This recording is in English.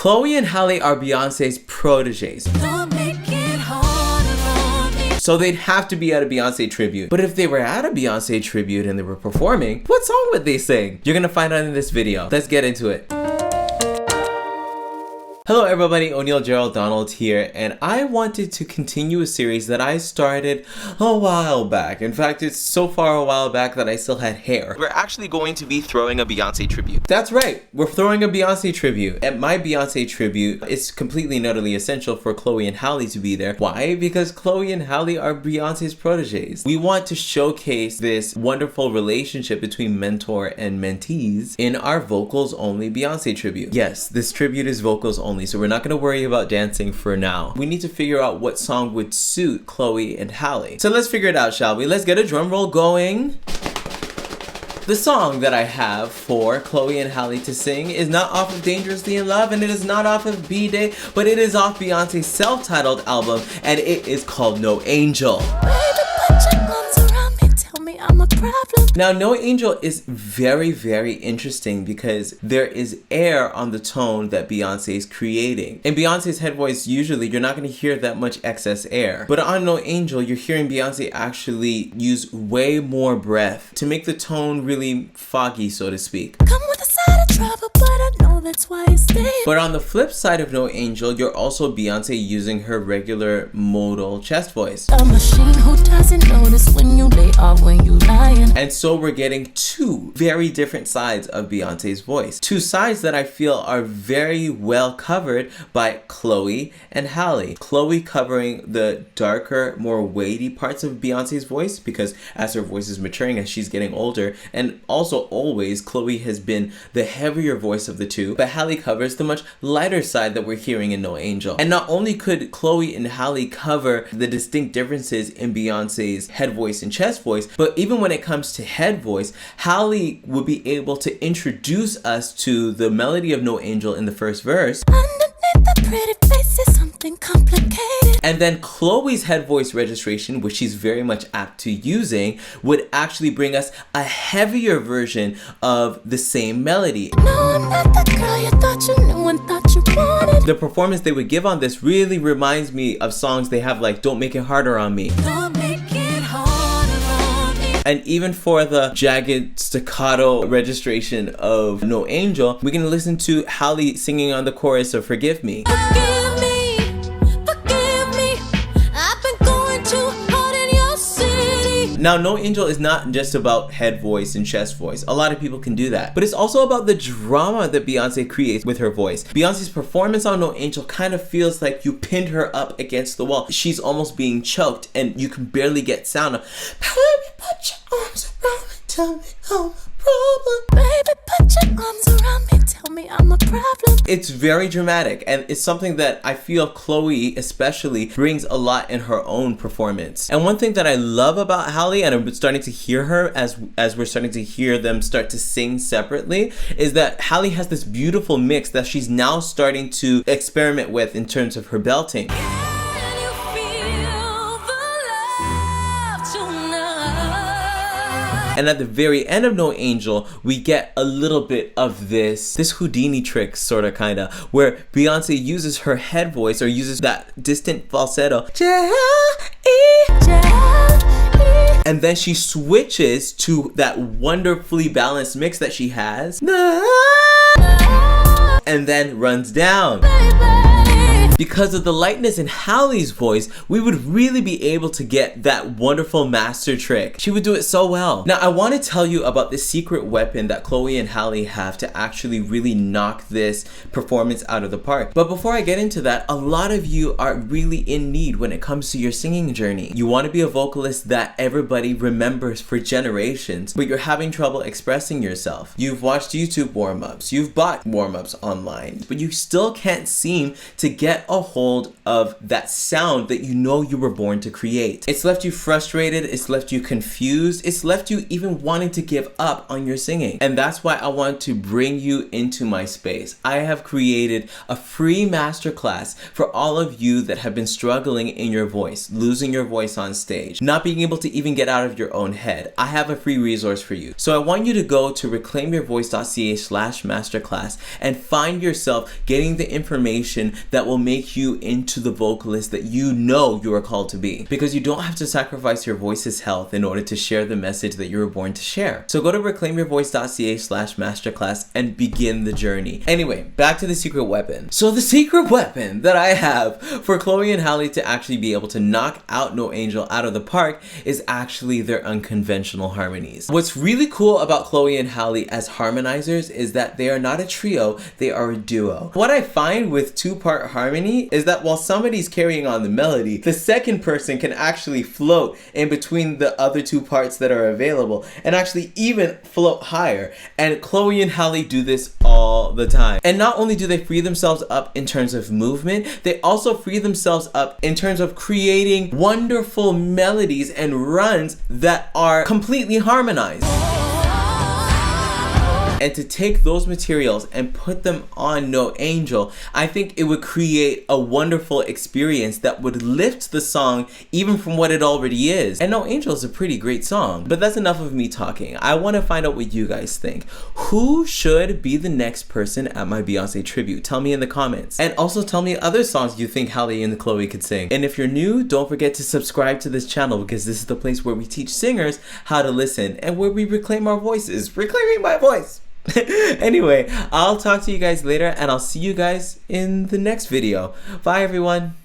Chloe and Halle are Beyonce's proteges. So they'd have to be at a Beyonce tribute. But if they were at a Beyonce tribute and they were performing, what song would they sing? You're gonna find out in this video. Let's get into it. Hello everybody, O'Neil Gerald Donald here, and I wanted to continue a series that I started a while back. In fact, it's so far a while back that I still had hair. We're actually going to be throwing a Beyonce tribute. That's right, we're throwing a Beyonce tribute. At my Beyonce tribute, it's completely and utterly essential for Chloe and Halle to be there. Why? Because Chloe and Halle are Beyonce's proteges. We want to showcase this wonderful relationship between mentor and mentees in our vocals only Beyonce tribute. Yes, this tribute is vocals only. So we're not going to worry about dancing for now. We need to figure out what song would suit Chloe and Halle. So let's figure it out, shall we? Let's get a drum roll going. The song that I have for Chloe and Halle to sing is not off of Dangerously in Love, and it is not off of B-Day, but it is off Beyonce's self-titled album, and it is called No Angel. Now, No Angel is very, very interesting because there is air on the tone that Beyonce is creating. In Beyonce's head voice, usually you're not going to hear that much excess air. But on No Angel, you're hearing Beyonce actually use way more breath to make the tone really foggy, so to speak. Come with a side of trouble, but I know that's why you stay. But on the flip side of No Angel, you're also Beyonce using her regular modal chest voice. A machine who doesn't notice when you lay off when you lying. And so we're getting two very different sides of Beyonce's voice. Two sides that I feel are very well covered by Chloe and Halle. Chloe covering the darker, more weighty parts of Beyonce's voice because as her voice is maturing, as she's getting older, and also always Chloe has been the heavier voice of the two, but Halle covers the much lighter side that we're hearing in No Angel. And not only could Chloe and Halle cover the distinct differences in Beyonce's head voice and chest voice, but even when it comes to head voice, Halle would be able to introduce us to the melody of No Angel in the first verse. Underneath the pretty face is something complicated. And then Chloe's head voice registration, which she's very much apt to using, would actually bring us a heavier version of the same melody. No, I'm not that girl you thought you knew and thought you wanted. The performance they would give on this really reminds me of songs they have like Don't Make It Harder on Me. Don't make it harder on me. And even for the jagged staccato registration of No Angel, we can listen to Halle singing on the chorus of Forgive Me. Forgive me, I've been going too hard in your city. Now, No Angel is not just about head voice and chest voice. A lot of people can do that. But it's also about the drama that Beyonce creates with her voice. Beyonce's performance on No Angel kind of feels like you pinned her up against the wall. She's almost being choked and you can barely get sound. Baby, put your arms around me, tell me I'm a problem. Baby, put your arms around me, tell me I'm a problem. It's very dramatic, and it's something that I feel Chloe especially brings a lot in her own performance. And one thing that I love about Halle, and I'm starting to hear her as we're starting to hear them start to sing separately, is that Halle has this beautiful mix that she's now starting to experiment with in terms of her belting. And at the very end of No Angel, we get a little bit of this Houdini trick, sort of, kind of, where Beyonce uses her head voice or uses that distant falsetto. And then she switches to that wonderfully balanced mix that she has. And then runs down. Because of the lightness in Halle's voice, we would really be able to get that wonderful master trick. She would do it so well. Now, I want to tell you about the secret weapon that Chloe and Halle have to actually really knock this performance out of the park. But before I get into that, a lot of you are really in need when it comes to your singing journey. You want to be a vocalist that everybody remembers for generations, but you're having trouble expressing yourself. You've watched YouTube warm-ups, you've bought warm-ups online, but you still can't seem to get get a hold of that sound that you know you were born to create. It's left you frustrated, it's left you confused, it's left you even wanting to give up on your singing. And that's why I want to bring you into my space. I have created a free masterclass for all of you that have been struggling in your voice, losing your voice on stage, not being able to even get out of your own head. I have a free resource for you. So I want you to go to reclaimyourvoice.ca/masterclass and find yourself getting the information that will make you into the vocalist that you know you are called to be. Because you don't have to sacrifice your voice's health in order to share the message that you were born to share. So go to reclaimyourvoice.ca/masterclass and begin the journey. Anyway, back to the secret weapon. So the secret weapon that I have for Chloe and Halle to actually be able to knock out No Angel out of the park is actually their unconventional harmonies. What's really cool about Chloe and Halle as harmonizers is that they are not a trio, they are a duo. What I find with two-part harmony is that while somebody's carrying on the melody, the second person can actually float in between the other two parts that are available and actually even float higher. And Chloe and Halle do this all the time. And not only do they free themselves up in terms of movement, they also free themselves up in terms of creating wonderful melodies and runs that are completely harmonized. And to take those materials and put them on No Angel, I think it would create a wonderful experience that would lift the song even from what it already is. And No Angel is a pretty great song. But that's enough of me talking. I want to find out what you guys think. Who should be the next person at my Beyonce tribute? Tell me in the comments. And also tell me other songs you think Halle and Chloe could sing. And if you're new, don't forget to subscribe to this channel, because this is the place where we teach singers how to listen and where we reclaim our voices. Reclaiming my voice. Anyway, I'll talk to you guys later, and I'll see you guys in the next video. Bye, everyone.